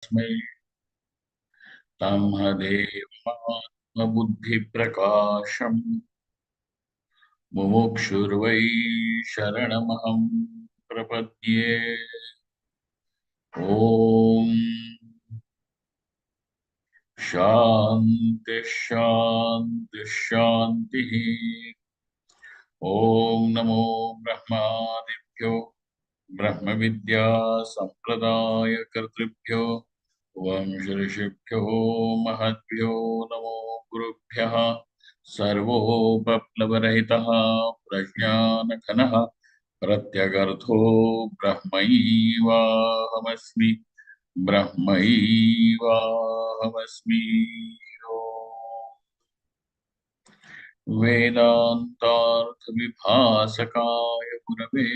तस्मै तमहदेवात्मबुद्धिप्रकाशम् मुमुक्षुर्वै शरणमहं प्रपद्ये। ॐ शान्ति शान्ति शान्तिः। ॐ नमो ब्रह्मादिभ्यो ब्रह्मविद्या संप्रदायकर्तृभ्यो वंश महद्भ्यो नमो गुरुभ्यः। सर्वोपप्लवरहितः प्रज्ञानघनः प्रत्यगर्थो ब्रह्मैवाहमस्मि ब्रह्मैवाहमस्मि। वेदान्तार्थविभासकाय गुरवे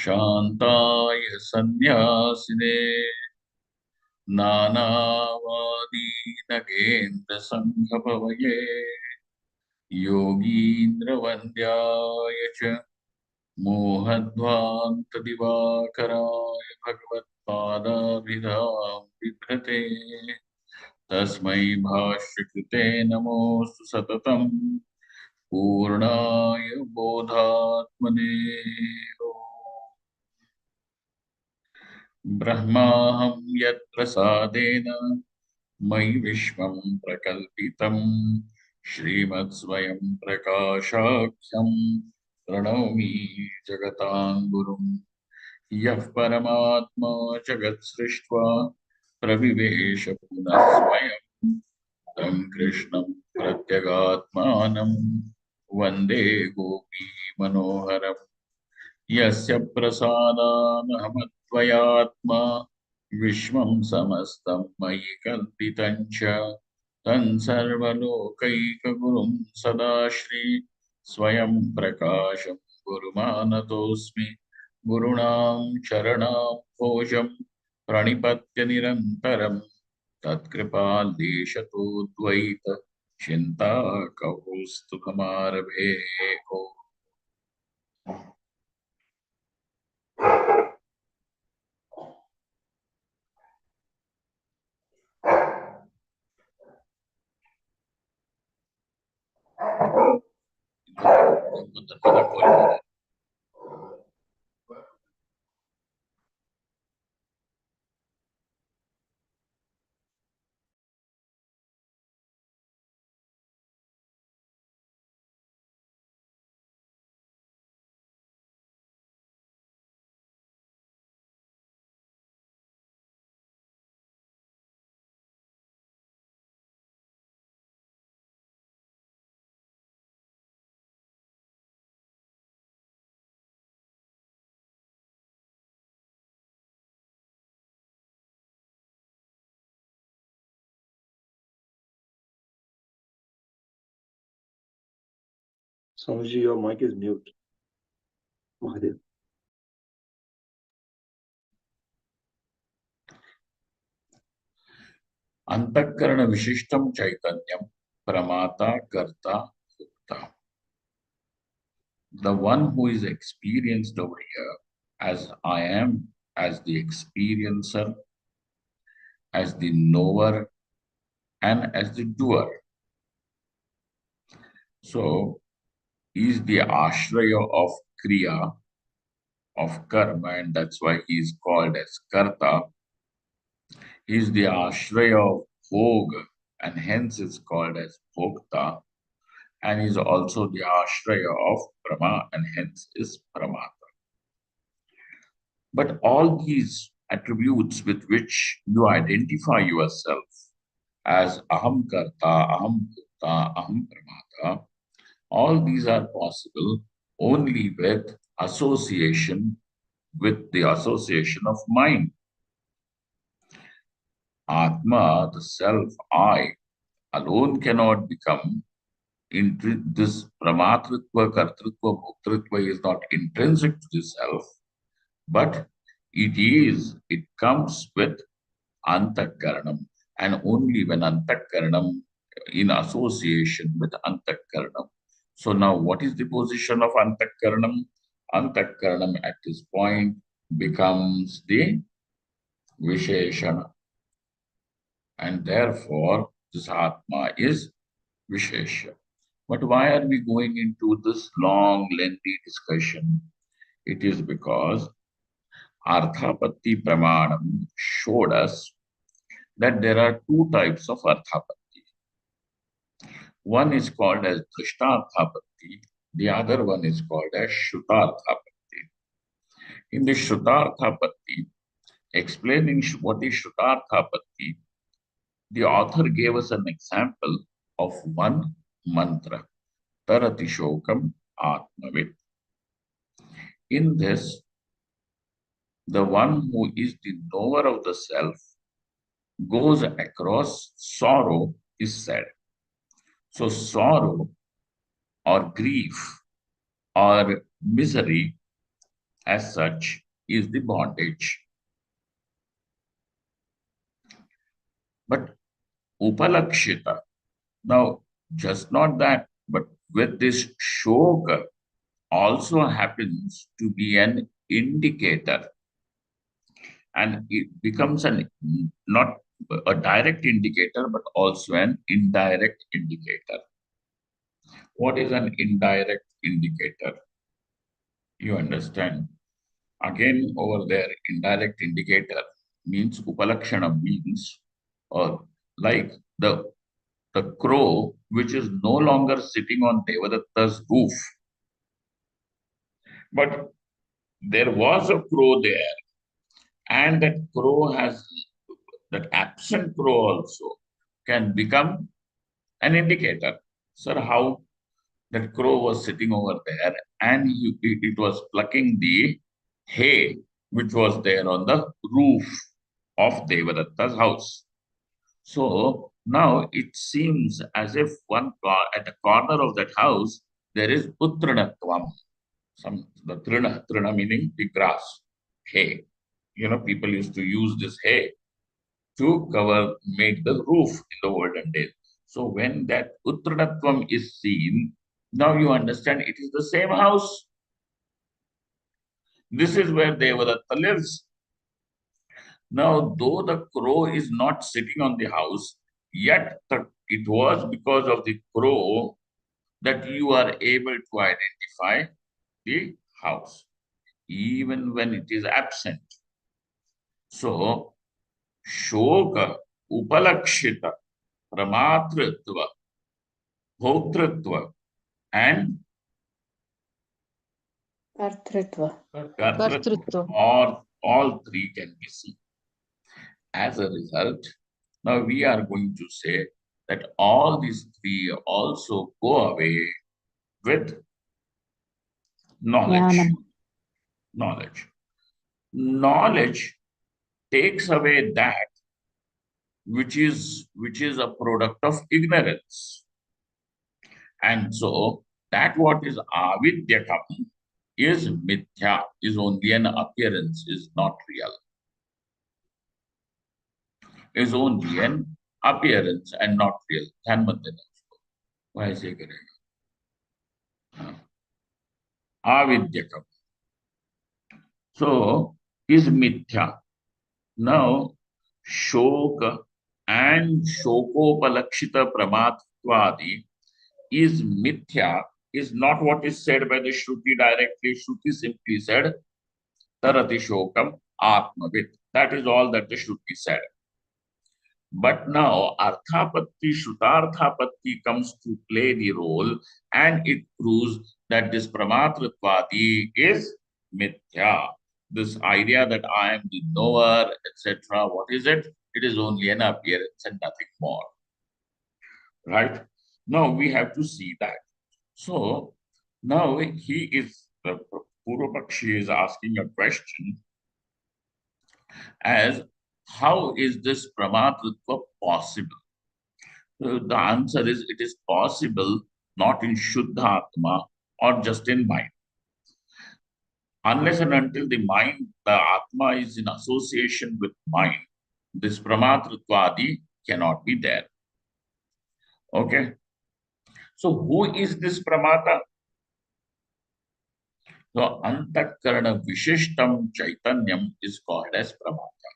शान्ताय सन्न्यासिने नानावादी नगेन्द्रसङ्घपवये योगीन्द्रवन्द्याय च मोहध्वान्तदिवाकराय भगवत्पादाभिधां बिभ्रते तस्मै भाष्यकृते नमोऽस्तु सततम् पूर्णाय बोधात्मने। ब्रह्माहं यत्प्रसादेन मयि विश्वं प्रकल्पितं श्रीमत्स्वयं प्रकाशाख्यं प्रणौमि जगतां गुरुं। यः परमात्मा जगत्सृष्ट्वा प्रविवेश पुनः स्वयं तं कृष्णं प्रत्यगात्मानं वन्दे गोपी मनोहरम्। यस्य प्रसादानहमद्वयात्मा विश्वं समस्तं मयि कल्पितं च तं सर्वलोकैकगुरुं सदाश्री स्वयं प्रकाशं गुरुमानतोऽस्मि। गुरूणां चरणां भोजं प्रणिपत्य निरन्तरं तत्कृपादेशतो द्वैत चिन्ताकौस्तुभमारभे। Swamiji, your mic is mute. Mahadev. अंतःकरण विशिष्टम चैतन्यम प्रमाता कर्ता भोक्ता. The one who is experienced over here as I am, as the experiencer, as the knower, and as the doer. So, he is the ashraya of kriya, of karma, and that's why he is called as karta. He is the ashraya of bhoga, and hence is called as bhokta. And is also the ashraya of Brahma, and hence is Pramata. But all these attributes with which you identify yourself as Aham Karta, Aham Bhukta, Aham Pramata, all these are possible only with association, with the association of mind. Atma, the self, I, alone cannot become this pramatrutva, kartrutva, bhoktritva is not intrinsic to the self, but it comes with anthakaranam, and only when anthakaranam in association with anthakaranam. So now what is the position of anthakaranam? Anthakaranam at this point becomes the Visheshana. And therefore, this Atma is Vishesha. But why are we going into this long, lengthy discussion? It is because Arthapatti Pramanam showed us that there are two types of Arthapatti. One is called as Drishtarthapatti, the other one is called as Shrutarthapatti. In the Shrutarthapatti, explaining what is Shrutarthapatti, the author gave us an example of one mantra, Tarati Shokam Atmavit. In this, the one who is the knower of the self goes across sorrow is said. So sorrow or grief or misery as such is the bondage. But upalakshita, now just not that, but with this shoka also happens to be an indicator, and it becomes an not a direct indicator but also an indirect indicator. What is an indirect indicator? You understand? Again, over there, indirect indicator means upalakshana means like the crow which is no longer sitting on Devadatta's roof, but there was a crow there, and that crow has that absent crow also can become an indicator. Sir, how that crow was sitting over there and it was plucking the hay which was there on the roof of Devadatta's house. So now it seems as if at the corner of that house there is Utranatvam. The trina meaning the grass, hay. People used to use this hay to make the roof in the olden days. So when that Uttranatvam is seen, now you understand it is the same house. This is where Devadatta lives. Now, though the crow is not sitting on the house, yet it was because of the crow that you are able to identify the house, even when it is absent. So, shoka, upalakshita, pramatritva, bhoktritva, and Kartritva. kartritva, or all three can be seen. As a result, now we are going to say that all these three also go away with knowledge. Jnanam. Knowledge. Knowledge takes away that which is a product of ignorance. And so that what is avidyakam is mithya, is only an appearance, is not real. Is only an appearance and not real. Why is it? Avidyakam. So is mithya. Now, shoka and shokopalakshita pramatrutvaadi is mithya, is not what is said by the Shruti directly. Shruti simply said, Tarati shokam atmavit. That is all that the Shruti said. But now Arthapatti, Shrutarthapatti comes to play the role, and it proves that this pramatrutvaadi is mithya. This idea that I am the knower, etc. What is it? It is only an appearance and nothing more. Right? Now we have to see that. So now the Purvapakshi is asking a question as how is this pramatrutva possible? So the answer is it is possible not in Shuddha Atma or just in mind. Unless and until the mind, the Atma is in association with mind, this pramatrutvaadi cannot be there. Okay. So who is this pramata? So antakarana vishishtam chaitanyam is called as pramata.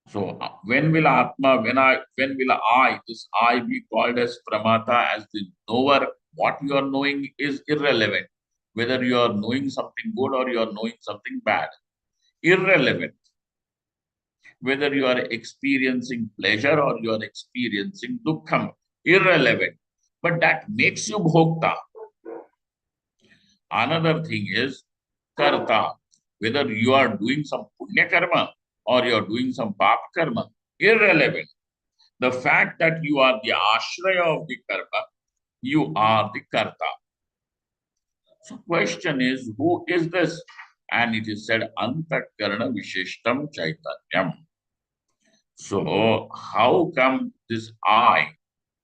So when will Atma, when will this I be called as Pramata, as the knower? What you are knowing is irrelevant. Whether you are knowing something good or you are knowing something bad, irrelevant. Whether you are experiencing pleasure or you are experiencing dukkham, irrelevant. But that makes you bhokta. Another thing is karta. Whether you are doing some punya karma or you are doing some pap karma, irrelevant. The fact that you are the ashraya of the karma, you are the karta. So question is, who is this? And it is said, antakarana vishishtam chaitanyam. So how come this I,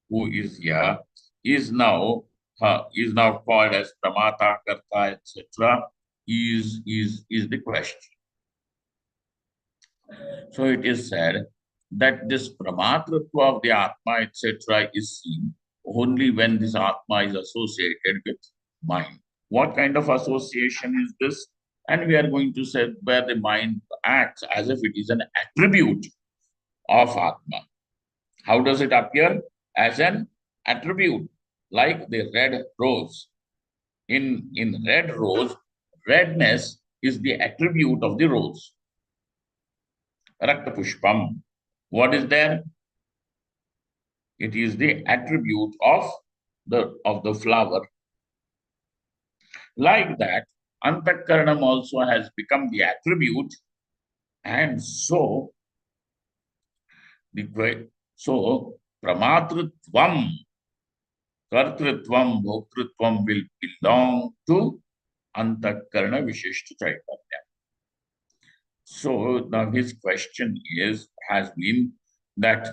who is here, is now called as pramata, karta, etc. Is the question. So it is said that this pramatrutva of the Atma, etc., is seen only when this Atma is associated with mind. What kind of association is this? And we are going to say where the mind acts as if it is an attribute of Atma. How does it appear? As an attribute, like the red rose. In red rose, redness is the attribute of the rose. Rakta Pushpam. What is there? It is the attribute of the flower. Like that, Antakaranam also has become the attribute, and so Pramatrutvam, Kartrutvam, Bhoktrutvam will belong to Antakarana Vishishta Chaitanya. So now his question has been that,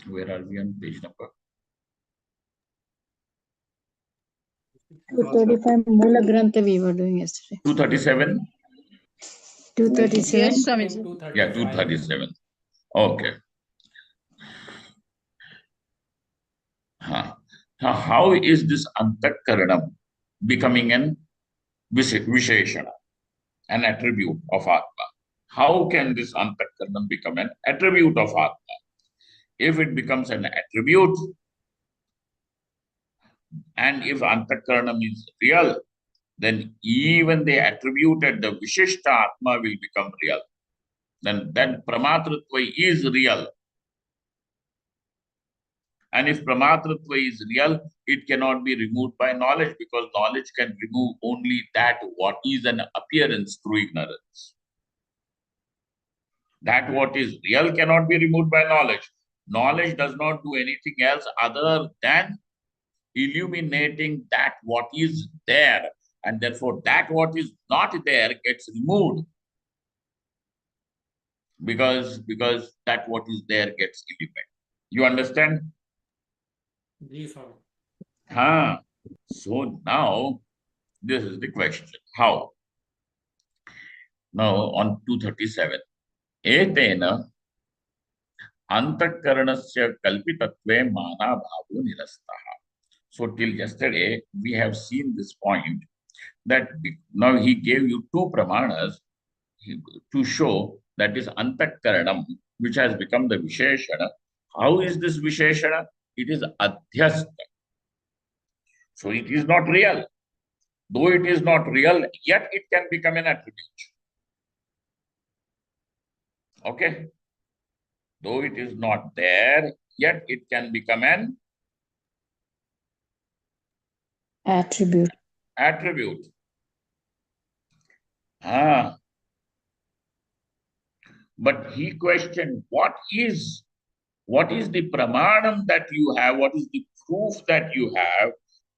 where are we on page number? 235 Mula Grantha we were doing yesterday. 237? 237. Yes, Swamiji. Yeah, 237. Okay. How is this antakaranam becoming an visheshana, an attribute of Atma? How can this antakaranam become an attribute of Atma? If it becomes an attribute, and if antakaranam is real, then even the attributed, the vishishta Atma will become real. Then pramatrutva is real. And if pramatrutva is real, it cannot be removed by knowledge, because knowledge can remove only that what is an appearance through ignorance. That what is real cannot be removed by knowledge. Knowledge does not do anything else other than illuminating that what is there. And therefore, that what is not there gets removed. Because that what is there gets illuminated. You understand? So now, this is the question. How? Now, on 237. Etena antakaranasya kalpitatve mana bhavu nirastaha. So, till yesterday, we have seen this point that now he gave you two pramanas to show that is antakaranam, which has become the visheshana. How is this visheshana? It is adhyasta. So it is not real. Though it is not real, yet it can become an attribute. Okay? Though it is not there, yet it can become an Attribute. attribute. But he questioned, what is the pramanam that you have? What is the proof that you have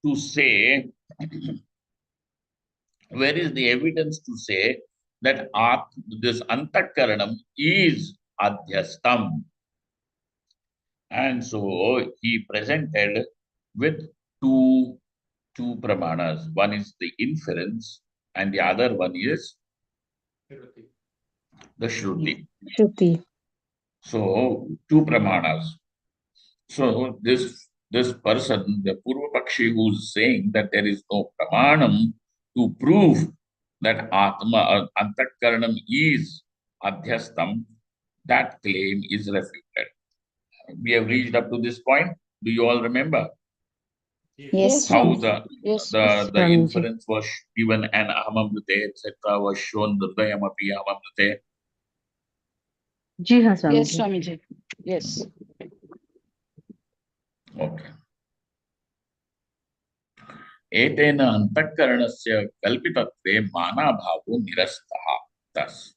to say, where is the evidence to say that this antakaranam is adhyastam? And so he presented with two pramanas. One is the inference and the other one is the shruti. Shruti. So two pramanas. So this person, the Purvapakshi, who is saying that there is no pramanam to prove that Atma, Antakaranam is adhyastam, that claim is refuted. We have reached up to this point. Do you all remember Yes, how Swami. the inference was given and ahamamrite, etc. was shown hridayamapi ahamamrite? Ji haan, Swamiji. Yes, Swamiji. Yes. Okay. एतेन अंतःकरणस्य कल्पितत्वे मानाभावो निरस्तः. Thus,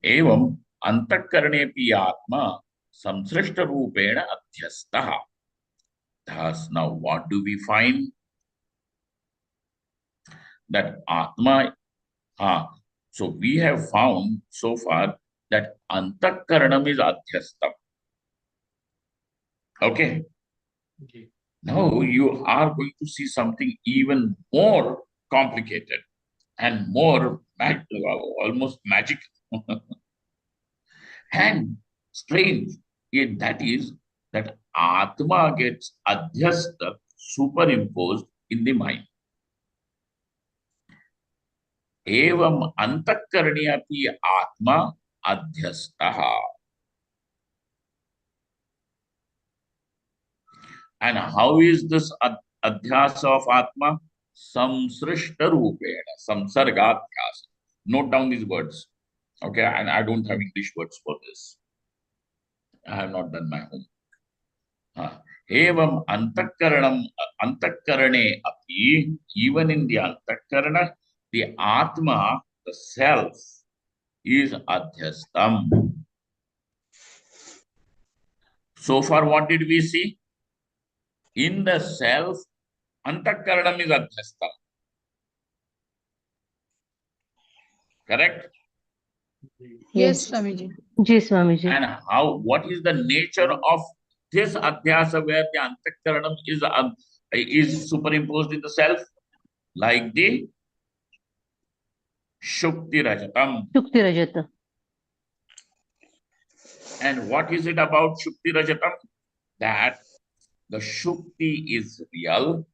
एवं अंतःकरणेऽपि आत्मा संसृष्टरूपेण अध्यस्तः. Thus, now what do we find? That Atma, so we have found so far that antakaranam is adhyastam. Okay. Now you are going to see something even more complicated and more almost magical and strange. That is that Atma gets adhyasta, superimposed in the mind. Evam antakarani api atma adhyastaha. And how is this adhyasa of atma? Samsrishta rupena, samsargadhyasa. Note down these words. Okay, and I don't have English words for this. I have not done my homework. Evam antakarane api, even in the antakarana, the atma, the self, is adhyastam. So far, what did we see? In the self, antakaranam is adhyastam. Correct? Yes, Swamiji. Ji, Swamiji. And what is the nature of this adhyasa where the antakaranam is superimposed in the self? Like the Shukti Rajatam. Shukti Rajata. And what is it about Shukti Rajatam? That the Shukti is real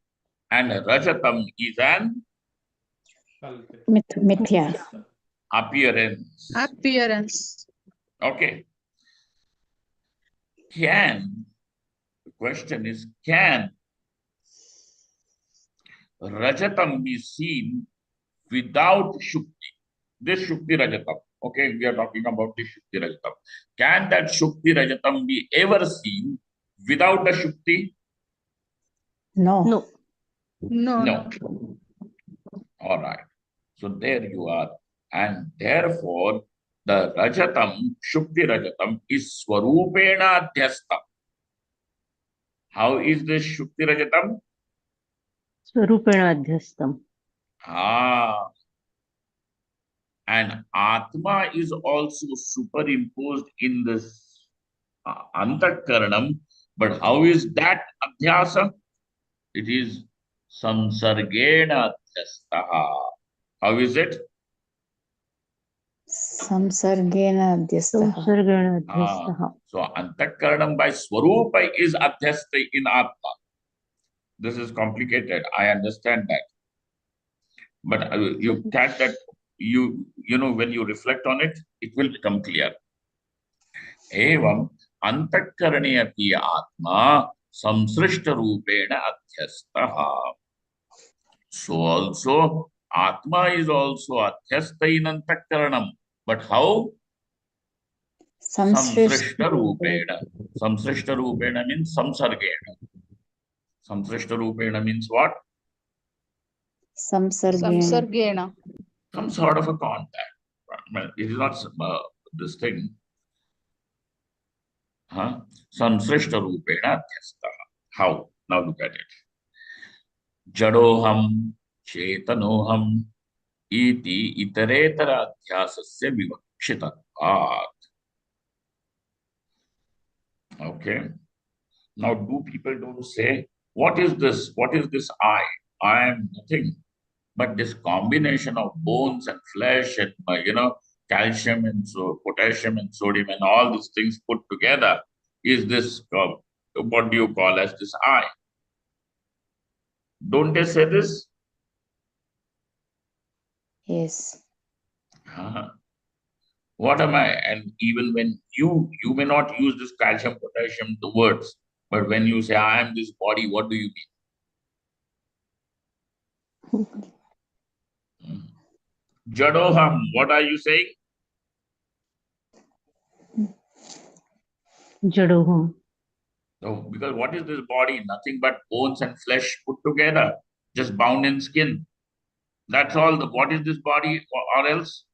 and Rajatam is an Mithya. appearance. Appearance. Okay. The question is, can Rajatam be seen without Shukti? This Shukti Rajatam. Okay, we are talking about this Shukti Rajatam. Can that Shukti Rajatam be ever seen without a Shukti? No. No. No. All right. So there you are. And therefore, the Rajatam, Shukti Rajatam, is Swarupena Adhyasta. How is this Shukti Rajatam? Swarupena Adhyastam. And Atma is also superimposed in this Antakaranam. But how is that Adhyasa? It is Samsargena Adhyastaha. How is it? Samsargena adhyastaha. Samsargena Adhyastaha. So Antakaranam by Swarupa is Adhyasta in Atma. This is complicated. I understand that. But you catch that, you know, when you reflect on it, it will become clear. Evam antakarane api atma samsrishta rupena adhyastaha. So also atma is also adhyasta in antakaranam. But how? Samsrishta rupena. Samsrishta rupena means samsargena. Samsrishta rupena means what? Samsargena. Some sort of a contact. It is not this thing. Samsrishta rupena adhyastaha. How? Now look at it. Jadoham chetanoham iti itaretara adhyasasya vivakshitatvat. Okay. Now, do people don't say, what is this? What is this I? I am nothing but this combination of bones and flesh and, calcium and potassium and sodium and all these things put together is this, what do you call as this I? Don't they say this? Yes. What am I? And even when you may not use this calcium, potassium, the words, but when you say I am this body, what do you mean? Jadoham, what are you saying? Jadoham. No, because what is this body? Nothing but bones and flesh put together, just bound in skin. That's all. What is this body or else?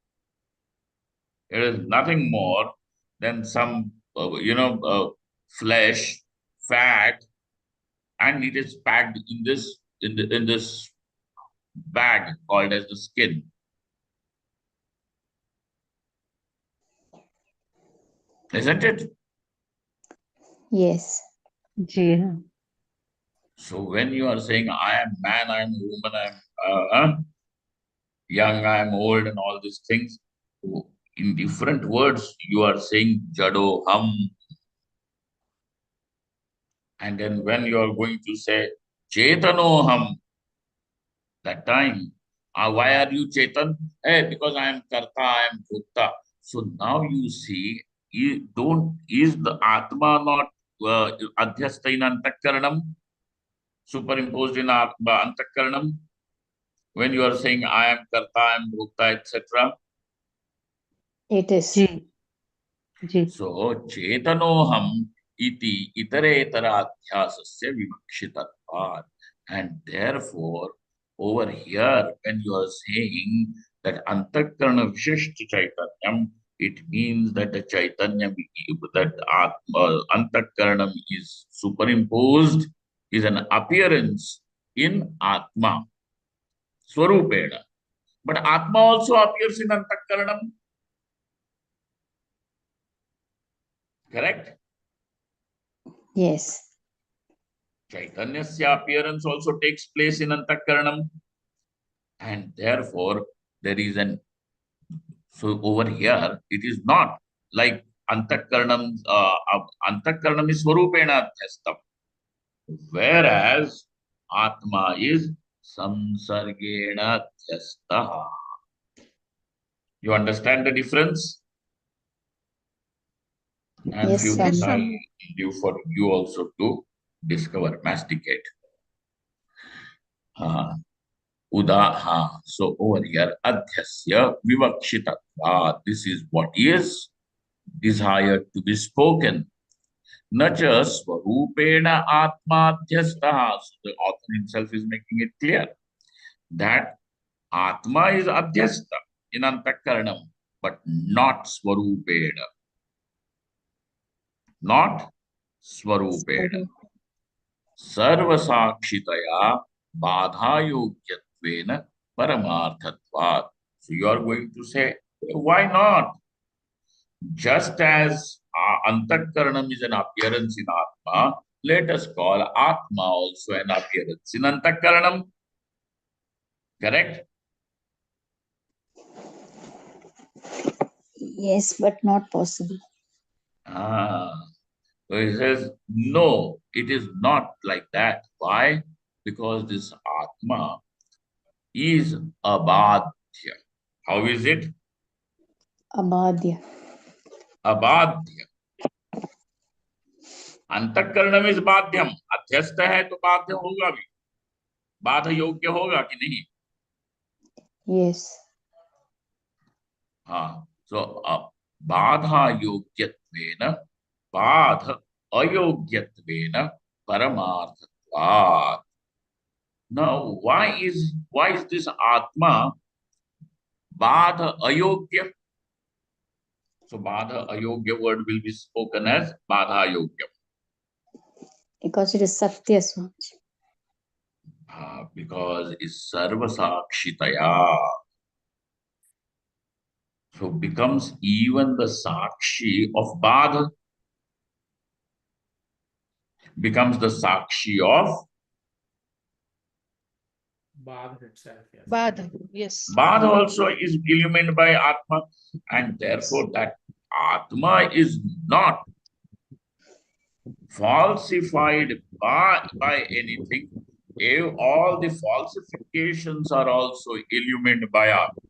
It is nothing more than some, flesh, fat, and it is packed in this bag called as the skin. Isn't it? Yes. जी हाँ. So when you are saying I am man, I am woman, I am young, I am old, and all these things, in different words, you are saying jado ham. And then when you are going to say chetano ham, that time, why are you chetan? Hey, because I am karta, I am bhokta. So now you see, is the atma not adhyasta in antakaranam, superimposed in antakaranam? When you are saying I am karta, I am bhokta, etc. It is. जी. जी. So chetanoham iti itaretara adhyasasya vivakshitatvat. And therefore, over here, when you are saying that antakarana vishista chaitanyam, it means that the chaitanya, that antakaranam is superimposed, is an appearance in atma, swarupena. But atma also appears in antakaranam, correct? Yes. Chaitanyasya appearance also takes place in antakaranam. And therefore, there is so over here, it is not like antakaranam, antakaranam is swarupena adhyastam. Whereas Atma is samsargena adhyastha. You understand the difference? And Yes, few Swami. things Yes, I'll Swami. do for you also to discover, masticate. So over here, adhyasya vivakshitatva. This is what is desired to be spoken. Nacha swarupena atmadhyastha. So the author himself is making it clear that Atma is adhyastha in antakaranam, but not swarupena. Not swarupena. Sarvasakshitaya badhayogyattvena paramarthatvat. So you are going to say, why not? Just as antakaranam is an appearance in Atma, let us call Atma also an appearance in antakaranam. Correct? Yes, but not possible. So he says, no, it is not like that. Why? Because this Atma is abadhya. How is it? Abadya. Abadhya. अंतःकरण is बाध्यम, अध्यस्त है तो बाध्य होगा भी, बाध योग्य होगा कि नहीं? Yes. हाँ, so बाधा योग्यत्वेन बाध अयोग्यत्वेन परमार्थत्वात्. Now, why is this Atma badha ayogya? So badha ayogya word will be spoken as badha ayogya. Because it is Satya, Swami. Because it's sarva sakshitaya. So becomes even the sakshi of badha, becomes the sakshi of Badh itself, yes. Badha. Yes. badha also is illumined by Atma, and therefore that Atma is not falsified by anything. All the falsifications are also illumined by Atma.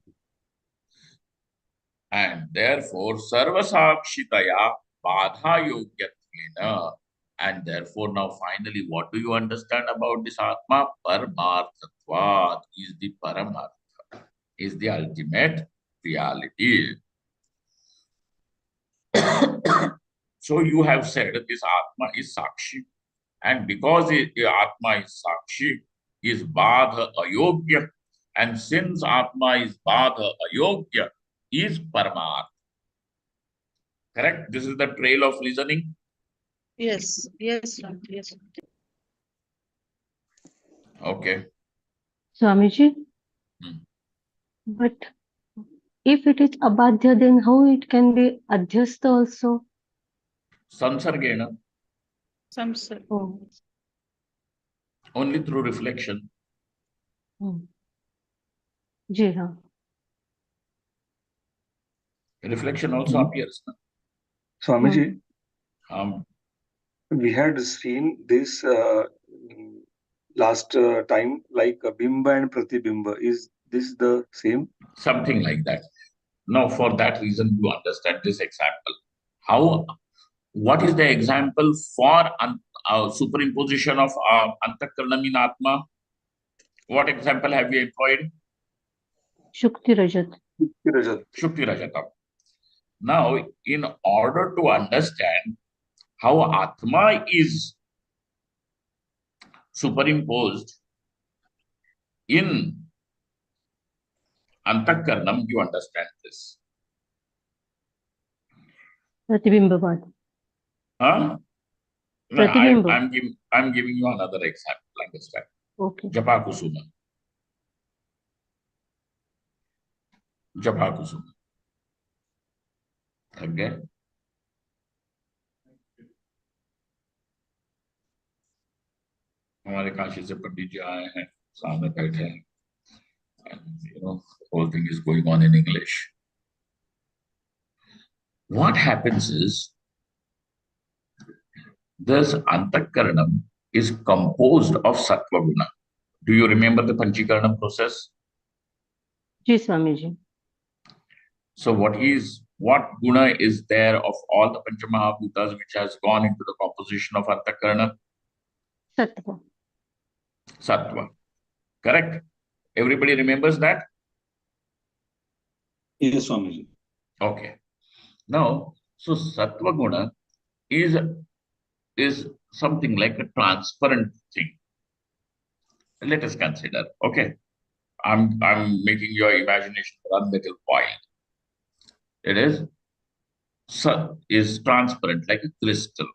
And therefore, sarvasakshitaya badha yogyatena. And therefore, now finally, what do you understand about this Atma? Paramarthatvad is the Paramartha, is the ultimate reality. So you have said this Atma is Sakshi. And because the Atma is Sakshi, is Badha Ayogya. And since Atma is Badha Ayogya, is Paramartha. Correct? This is the trail of reasoning. Yes. Yes, Swami. Yes. Okay. Swamiji, Hmm. but if it is abadhya, then how it can be adhyastha also? Samsargena, Samsar. Oh. only through reflection. Hmm. जी हाँ. Reflection also appears. No? Swamiji, We had seen this last time, like Bimba and Pratibimba. Is this the same? Something like that. Now, for that reason, you understand this example. What is the example for superimposition of antakaranam in Atma? What example have we employed? Shukti Rajat. Rajat. Shukti Rajatam. Now, in order to understand how Atma is superimposed in antakaranam, you understand this. Pratibimbavat. Huh? No, Pratibimba. I'm giving you another example. Understand? Okay. Japakusuma. Japakusuma. Okay. हमारे काशी से पंडित जी आए हैं, सामने बैठे हैं. And the whole thing is going on in English. What happens is, this antakaranam is composed of sattva guna. Do you remember the panchikaranam process? Ji Swamiji. So what guna is there of all the panchamahabhutas which has gone into the composition of antakarana? Sattva. Sattva. Correct? Everybody remembers that? Yes, Swamiji. Okay. Now, so sattva guna is something like a transparent thing. Let us consider. Okay. I'm making your imagination run little wild. It is transparent like a crystal.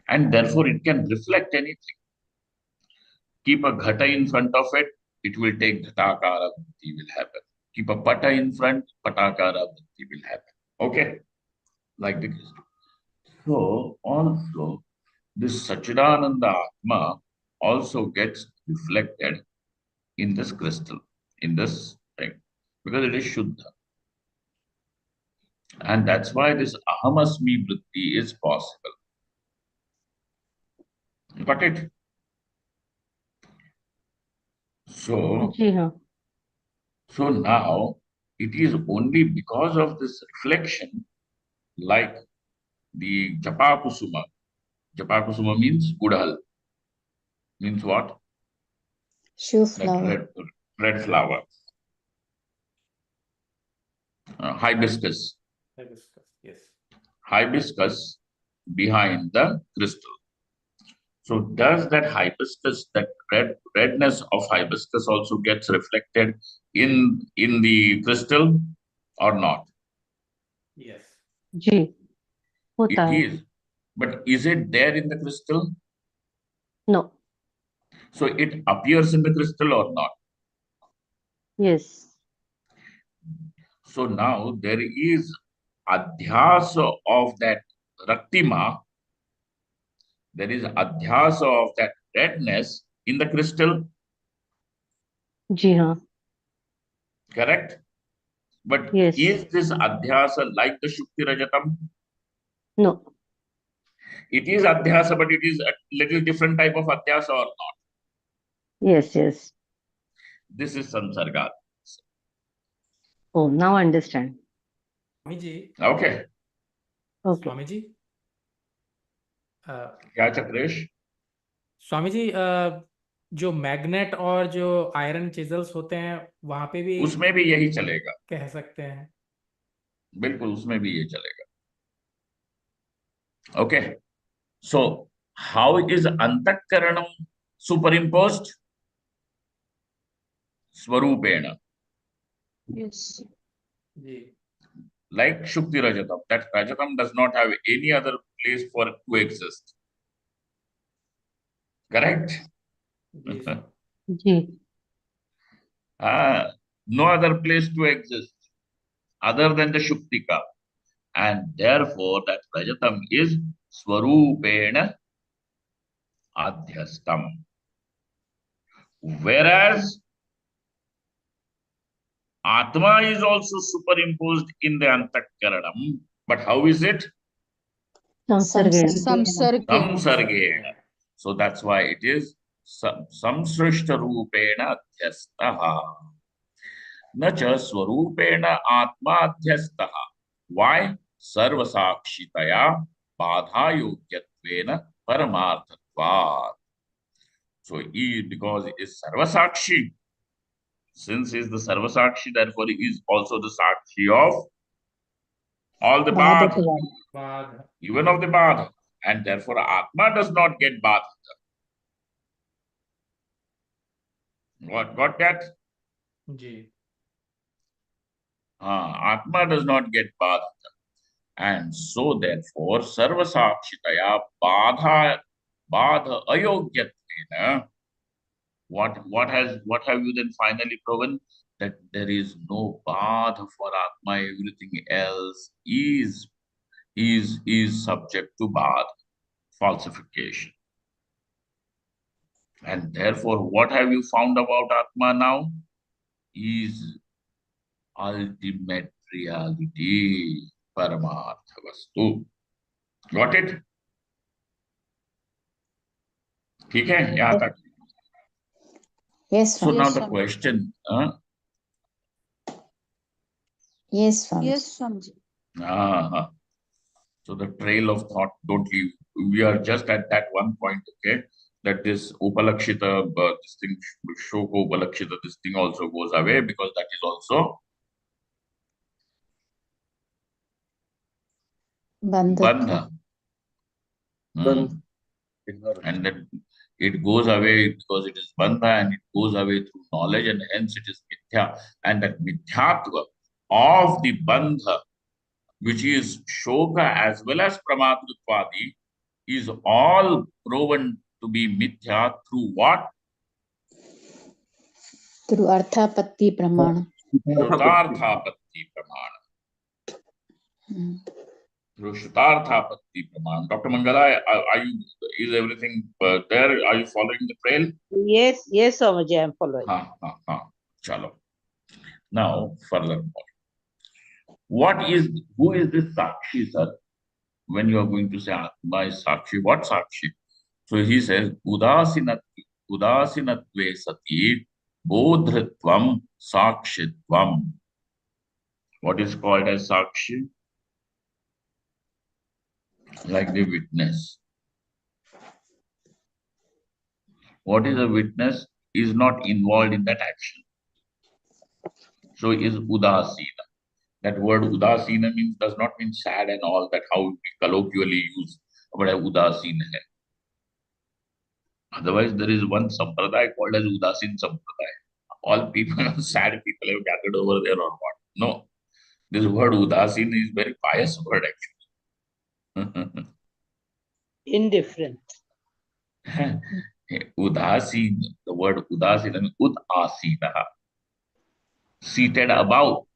And therefore it can reflect anything. Keep a ghata in front of it, it will take ghatakara buddhi will happen. Keep a pata in front, patakara buddhi will happen. Okay? Like the crystal. So also this Sachidananda Atma also gets reflected in this crystal, in this thing, because it is Shuddha. And that's why this Ahamasmi Vritti is possible. Got it? So जी हाँ. So now it is only because of this reflection, like the Japakusuma. Japakusuma means Gudhal. Means what? Shoe That flower. red flower. Hibiscus. Hibiscus, yes. Hibiscus behind the crystal. So does that hibiscus, that redness of hibiscus also gets reflected in the crystal or not? Yes. जी होता It है. is. But is it there in the crystal? No. So it appears in the crystal or not? Yes. So now there is adhyasa of that raktima, there is adhyasa of that redness in the crystal, जी हाँ. correct? But Yes. is this adhyasa like the Shukti Rajatam? No. It is adhyasa, but it is a little different type of adhyasa or not? Yes. Yes. This is samsarga. Oh, now I understand. Swamiji, Okay. Okay. Swamiji, क्या चक्रेश? स्वामी जी, जो magnet और जो iron chisels होते हैं वहां पे भी उसमें भी यही चलेगा, कह सकते हैं. बिल्कुल उसमें भी ये चलेगा. Okay. So how is antakaranam superimposed? Swarupena. Yes. जी Like Shukti Rajatam. That Rajatam does not have any other place for it to exist. Correct? जी sir. Ji. No other place to exist other than the Shuktika. And therefore that Rajatam is Swarupena Adhyastam. Whereas Atma is also superimposed in the Antakaranam. But how is it? Samsargena. Samsargena. Samsargena. So that's why it is samsrishta rupena adhyastaha. Nacha swarupena atma adhyastaha. Why? Sarvasakshitaya badha yogyatvena paramarthatvat. So because it is sarvasakshi, since he is the sarvasakshi, therefore he is also the sakshi of all the badha, बाद even of the badha. And therefore atma does not get badha. Got that? जी Atma does not get badha. And so therefore, sarvasakshitaya badha ayogyatena. What have you then finally proven? That there is no badha for Atma, everything else is subject to badha, falsification. And therefore, what have you found about Atma now? Is ultimate reality, Paramartha Vastu. Got it? ठीक है यहाँ तक. Yes, So Swami. now Yes, the Swami. question, Yes, Swami. Yes, Swamiji. so the trail of thought, don't leave. We are just at that one point, okay? That this Upalakshita, this thing, Shoko Upalakshita, this thing also goes away because that is also Bandha. Bandha. Bandh. Ignorance. And then it goes away because it is bandha and it goes away through knowledge and hence it is mithya. And that mithyatva of the bandha, which is shoka as well as pramatrutvaadi, is all proven to be mithya through what? Through Arthapatti Pramana. Shrutarthapatti pramana. Mm. Through Shrutarthapatti pramana. Dr. Mangala, is everything there? Are you following the trail? Yes, yes, Swamiji, I am following. Chalo. Now, furthermore, who is this Sakshi, sir? When you are going to say Atma is Sakshi, what Sakshi? So he says, Udasinatve sati bodhritvam sakshitvam. What is called as Sakshi? Like the witness. What is a witness? Is not involved in that action. So is Udasina. That word Udasina means does not mean sad and all that how we colloquially use. But Udasina hai. Otherwise, there is one sampradaya called as Udasin Sampradaya. All people, sad people have gathered over there or what? No. This word Udasin is very pious word actually. Indifferent. Udasin, the word Udasin, I mean Udasina. Seated above.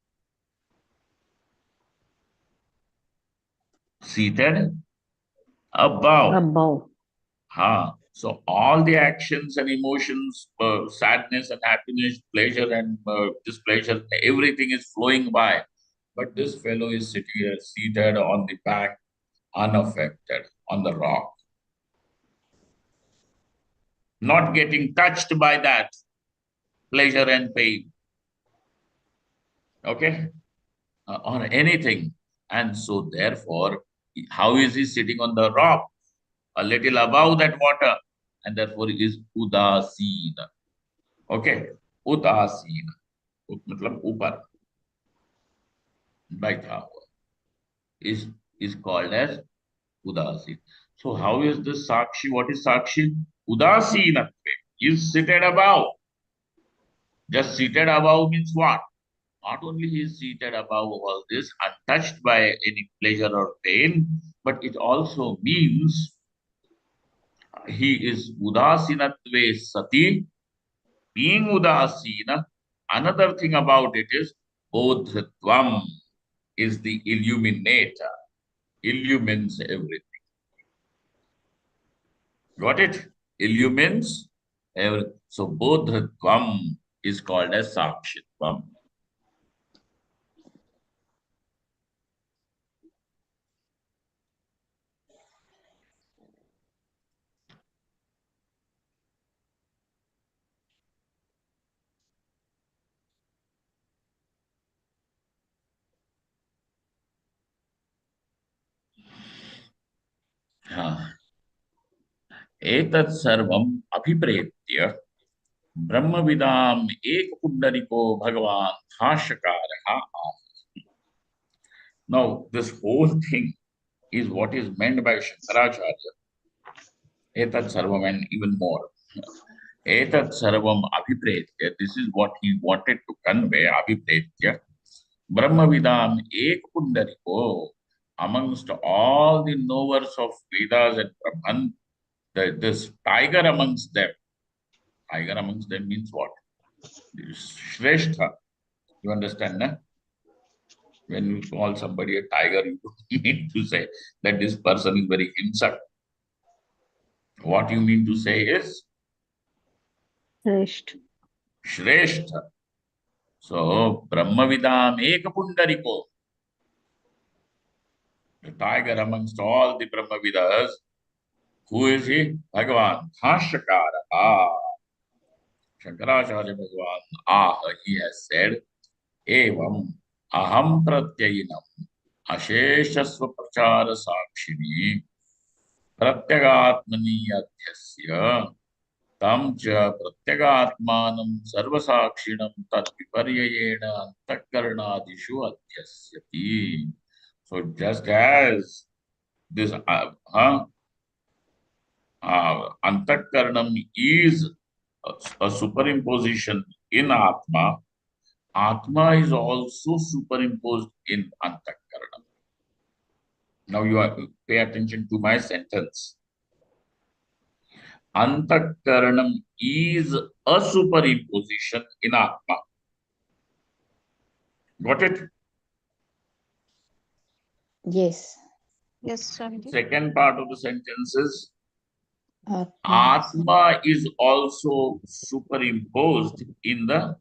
Seated above. Above. So all the actions and emotions, sadness and happiness, pleasure and displeasure, everything is flowing by. But this fellow is sitting here, seated on the bank, unaffected, on the rock, not getting touched by that pleasure and pain. Okay? Or anything. And so therefore, how is he sitting on the rock? A little above that water. And therefore he is udasina. Okay? Udasina. मतलब ऊपर बैठा हुआ is called as udasin. So how is this sakshi? What is sakshi? Udasinatve is seated above. Just seated above means what? Not only he is seated above all this, untouched by any pleasure or pain, but it also means he is udasinatve sati, being udasina. Another thing about it is bodhritvam is the illuminator, illumines everything. Got it? Illumines everything. So bodhritvam is called as sakshitvam. एतत् सर्वम् अभिप्रेत्य ब्रह्मविदाम् एकपुण्डरिको भगवान् भाष्यकारः आह. Now, this whole thing is what is meant by Shankaracharya. Etat sarvam and even more. Etat sarvam abhipretya. This is what he wanted to convey. Abhipretya. Brahmavidam ek pundariko. Amongst all the knowers of Vedas and Brahman, this tiger amongst them. Tiger amongst them means what? Shrestha. You understand, na? When you call somebody a tiger, you don't mean to say that this person is very hinsak. What you mean to say is Shrestha. Shrestha. So, Brahmavidam Ekapundariko, the tiger amongst all the Brahmavidas. Who is he? Bhagavan. Bhashyakara. Shankaracharya Bhagavan. He has said, Evam aham pratyayinam asheshasva prachara sakshini प्रत्यगात्मनि अध्यस्य तम च प्रत्यगात्मानं सर्वसाक्षिणं तद्विपर्ययेण अंतःकरणादिषु अध्यस्यति. So just as this antakaranam is a superimposition in Atma, Atma is also superimposed in antakaranam. Now you are, pay attention to my sentence. Antakaranam is a superimposition in Atma. Got it? Yes. Yes, Swamiji. Second part of the sentence is Atma. Atma is also superimposed in the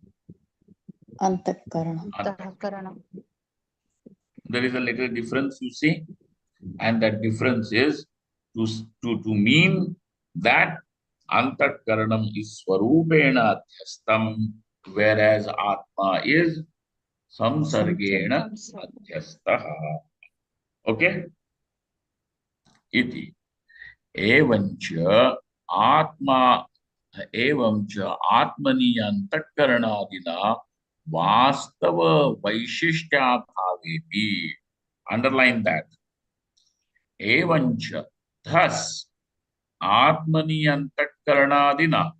Antakaranam. Anthakaran. There is a little difference, you see, and that difference is to mean that antakaranam is swarupena adhyastam, whereas Atma is samsargena adhyastaha. Okay? Iti. Evancha Atma Evamcha Atmani Antakaranadina Vastava Vaishishtya Bhavepi. Underline that. Evancha. Thus, Atmani Antakaranadina.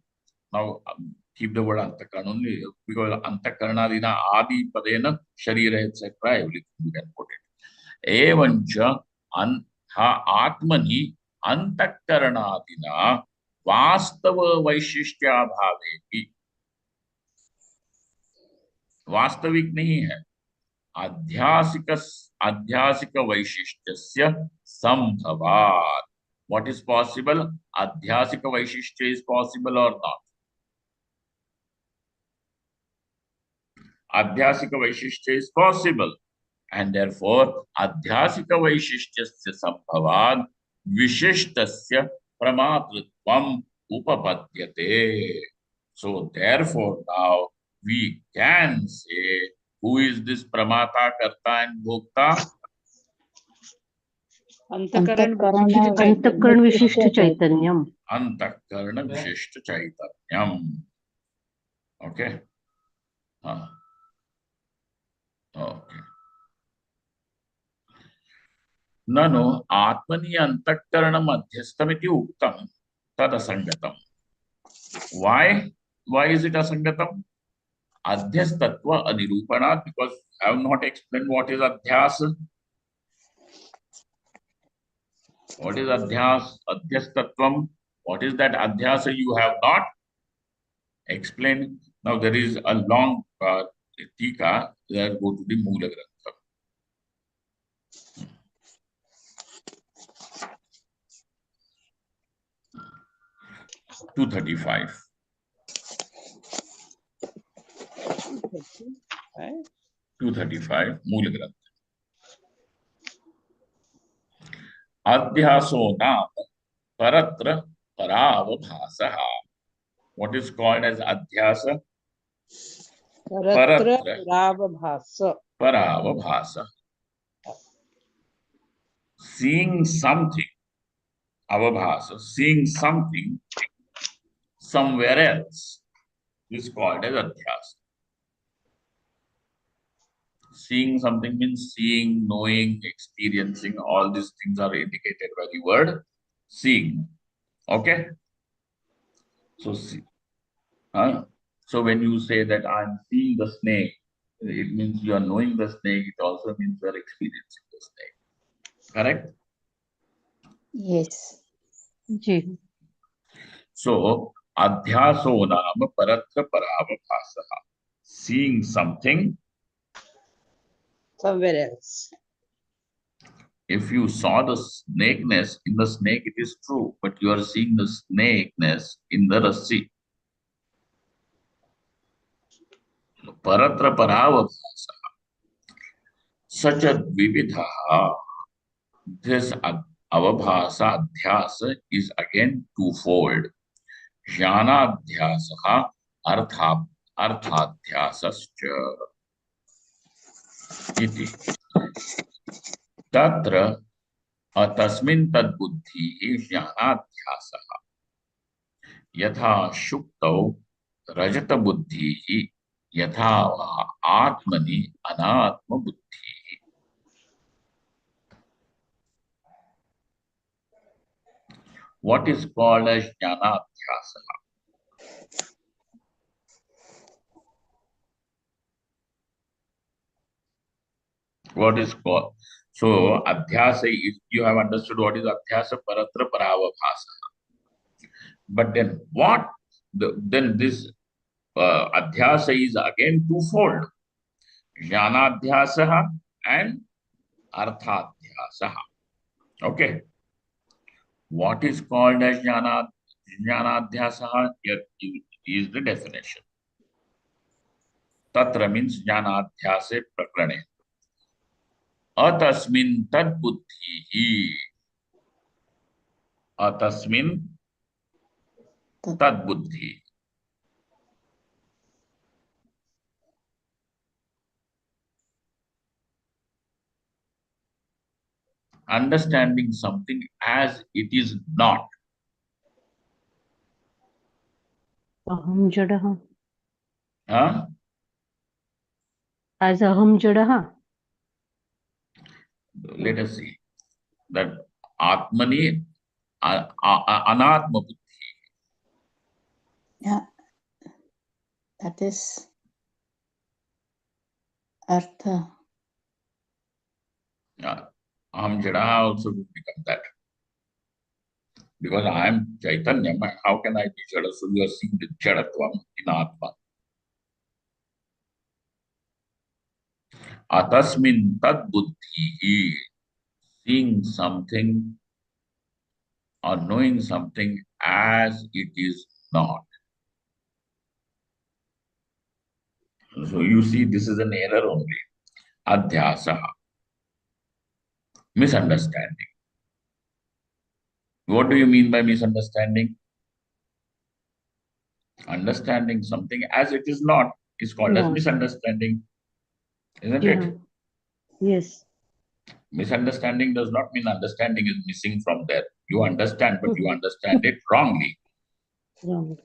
Now, keep the word Antakaran only because Antakaranadina Adi Padena Sharira etc. Everything you can put it. Evancha Atmani Antakaranadina Vastava Vaishishtya Bhavepi. वास्तविक नहीं है, आध्यासिक वैशिष्ट्यस्य संभवात्. What is possible? Adhyasika Vaishishtya is possible or not? Adhyasika Vaishishtya is possible. And therefore, Adhyasika Vaishishyasya Sambhavat Vishishtasya pramatrutvam upapadyate. So therefore now we can say Who is this Pramata, Karta and Bhokta? Antakaran Antakarana Anthakaran vishista Vishista Chaitanyam. Antakarana vishista Chaitanyam. Okay. Okay. Nano Atmani Antakaranam Adhyastamiti Uktam Tad Asangatam. Why? Why is it Asangatam? Adhyas Tattva Anirupanat, because I have not explained what is Adhyas. What is Adhyas? Adhyas Tattvam. What is that Adhyasa you have not explained? Now there is a long tika. Let's go to the Mula Grantham. $235. 235 Mula Grantham. Adhyaso naam paratra paravabhasaha. What is called as adhyasa? Paratra Paratra Paravabhasa. paravabhasa. Seeing something, avabhasa, seeing something somewhere else is called as adhyasa. Seeing something means seeing, knowing, experiencing. All these things are indicated by the word seeing. Okay? So, so when you say that I'm seeing the snake, it means you are knowing the snake. It also means you are experiencing the snake. Correct? Yes. Ji. So, adhyaso naam paratra paravabhasaha. Seeing something. Somewhere else. If you saw the snakeness in the snake, it is true, but you are seeing the snakeness in the rassi. Paratra paravabhasa. Such a vividha. This avabhasa adhyasa is again twofold. Jnana adhyasaha arthadhyasascha. Iti. Tatra tasmin tad buddhi jnanadhyasaha. Yatha shuktau rajata buddhi yatha atmani anatma buddhi. What is called as jnanadhyasaha? What is called? So, adhyasa is, you have understood what is adhyasa, paratra paravabhasa. But then what? Then this adhyasa is again twofold. Jnanadhyasaha and arthadhyasaha. Okay. What is called as jnanadhyasaha? Here is the definition. Tatra means jnanadhyase prakrane. Atasmin tad buddhi. Atasmin tad buddhi. Understanding something as it is not. Aham jadaha. Huh? As aham jadaha. Let us see that Atmani Anatma Buddhi. Yeah. That is Artha. Aham Jada also will become that. Because I am Chaitanya, how can I be Jada? So you are seeing the Jadatvam in Atma. Atasmin tad buddhi, seeing something or knowing something as it is not. So you see, this is an error only. Adhyasa, misunderstanding. What do you mean by misunderstanding? Understanding something as it is not is called as No. misunderstanding. Isn't ji it? हाँ. Yes. Misunderstanding does not mean understanding is missing from there. You understand, but you understand it wrongly. Wrong.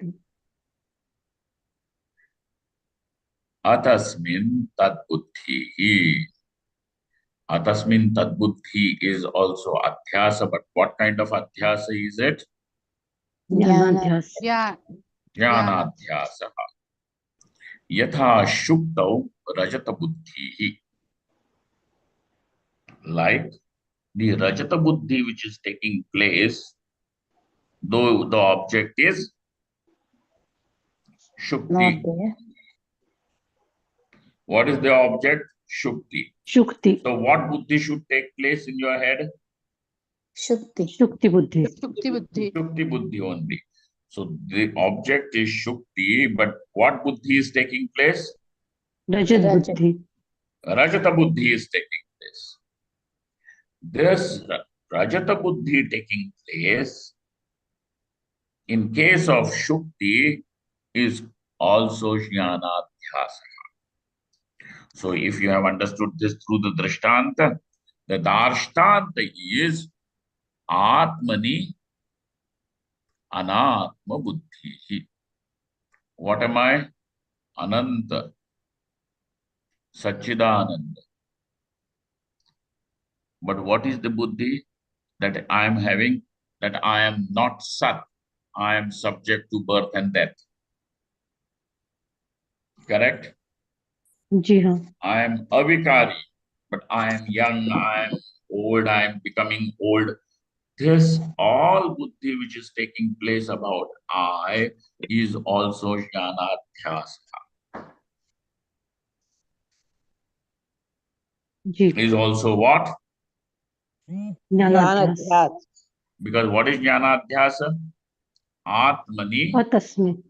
Atasmin tadbuddhi. Atasmin tadbuddhi is also adhyasa, but what kind of adhyasa is it? ज्ञानाध्यास. Yeah. Jnanadhyasa. Yatha shuktau rajata buddhi. Like the rajata buddhi which is taking place, though the object is Not shukti. there. What is the object? Shukti. Shukti. So what buddhi should take place in your head? Shukti. Shukti buddhi. Shukti buddhi. Shukti buddhi only. So the object is shukti, but what buddhi is taking place? Rajat Rajat. buddhi. Rajata buddhi is taking place. This Rajata buddhi taking place in case of shukti is also jnanadhyasa. So if you have understood this through the drishtanta, the darshtanta is atmani anatma buddhi. What am I? Ananta, Satchidananda. But what is the buddhi that I am having? That I am not Sat. I am subject to birth and death. Correct? जी हाँ. I am avikari, but I am young, I am old, I am becoming old. This all buddhi which is taking place about I is also jnanadhyasa. Ji. Is also what? ज्ञानाध्यास. ज्ञानाध्यास. Because what is jnanadhyasa? Atmani अतस्मिन्.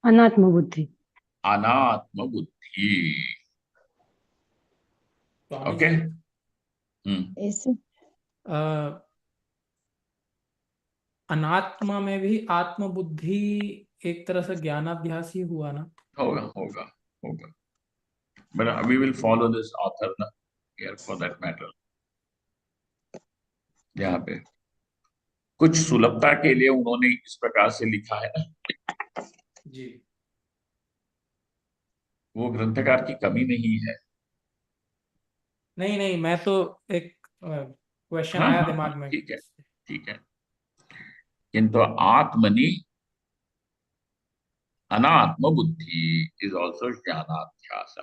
अनात्म बुद्धि. anatma buddhi. Swami Okay? Ji, Is it? अनात्मा में भी आत्म बुद्धि एक तरह से ज्ञानाभ्यास ही हुआ ना. होगा. But we will follow this author here for that matter. यहाँ पे कुछ सुलभता के लिए उन्होंने इस प्रकार से लिखा है ना. जी. वो ग्रंथकार की कमी नहीं है. नहीं, मैं तो एक क्वेश्चन हाँ, आया हाँ, दिमाग में. ठीक है. किंतु आत्मनि anatma buddhi is also jnanadhyasa.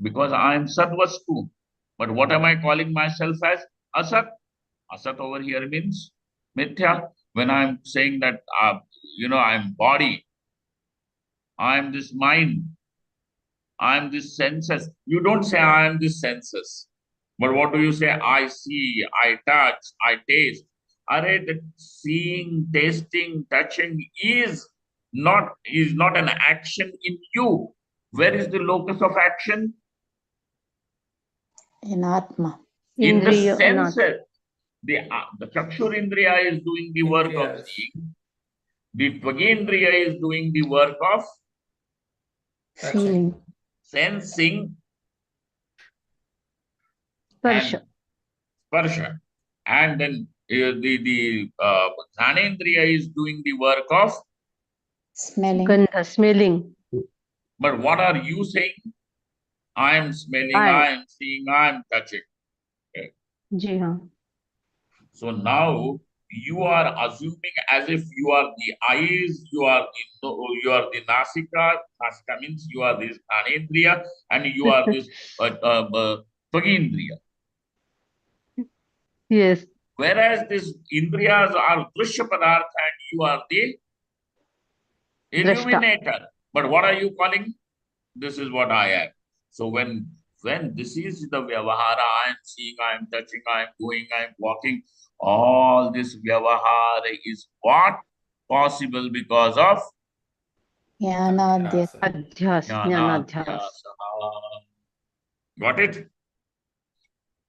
Because I am satvastu. But what am I calling myself as? Asat. Asat over here means mithya. When I am saying that, I am body, I am this mind, I am this senses. You don't say I am this senses. But what do you say? I see, I touch, I taste. Array, that seeing, tasting, touching is not an action in you. Where is the locus of action? In Atma. In the इंद्रिय senses. The chakshur indriya is doing the work of Indriyas. seeing. The tvagendriya is doing the work of feeling. sensing स्पर्श. and sparsha. And then the Jnanendriya is doing the work of. Smelling. गंध. Smelling. But what are you saying? I am smelling, I. I am seeing, I am touching. जी हाँ. So now you are assuming as if you are the eyes, you are the nasika. Nasika means you are this Jnanendriya and you are this Tvagendriya. Yes. Whereas these Indriyas are Drishya Padartha and you are the illuminator. But what are you calling? This is what I am. So when this is the Vyavahara, I am seeing, I am touching, I am going, I am walking, all this Vyavahara is what? Possible because of Jnanadhyas. अध्यास. ज्ञानाध्यास. Jnanadhyasa. Got it?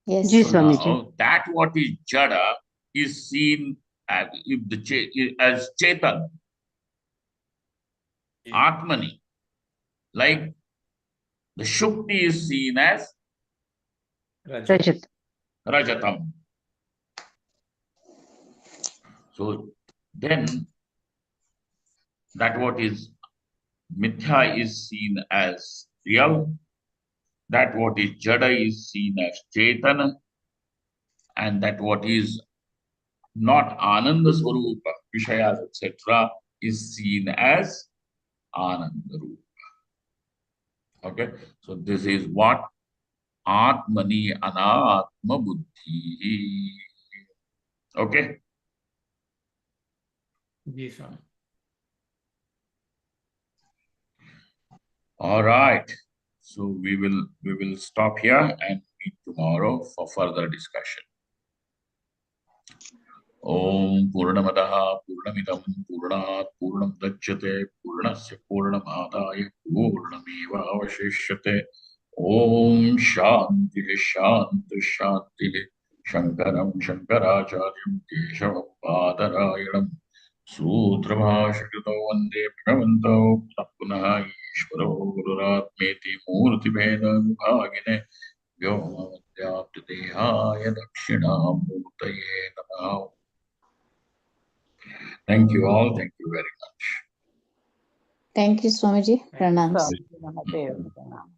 Yes. Ji So Swami ji. now that what is Jada is seen as Chetan, Atmani. Like The Shukti is seen as Rajat. Rajatam. So then that what is Mithya is seen as real, that what is Jada is seen as Chaitanya, and that what is not Ananda Swarupa, Vishayas, etc., is seen as Ananda Rupa. Okay, so this is what Atmani Anatma Buddhi. Okay. Ji Swami. All right. So we will stop here and meet tomorrow for further discussion. Om Purnamadaha Purnamidam Purnat Purnamudachyate Purnasya Purnamadaya Purnameva Avashishyate. Om Shanti Shanti Shanti. Shankaram Shankaracharyam Keshavam Padarayanam Sutrabhashakృతో Vande Pranavantau Punaha Ishvaro Gururatmeti Murtibheda Vibhagine Vyomavadhyaptidehaya Dakshinamurtaye Namaha. Thank you all. Thank you very much. Thank you, Swamiji. Thank you, Pranams. Swami. Mahadev.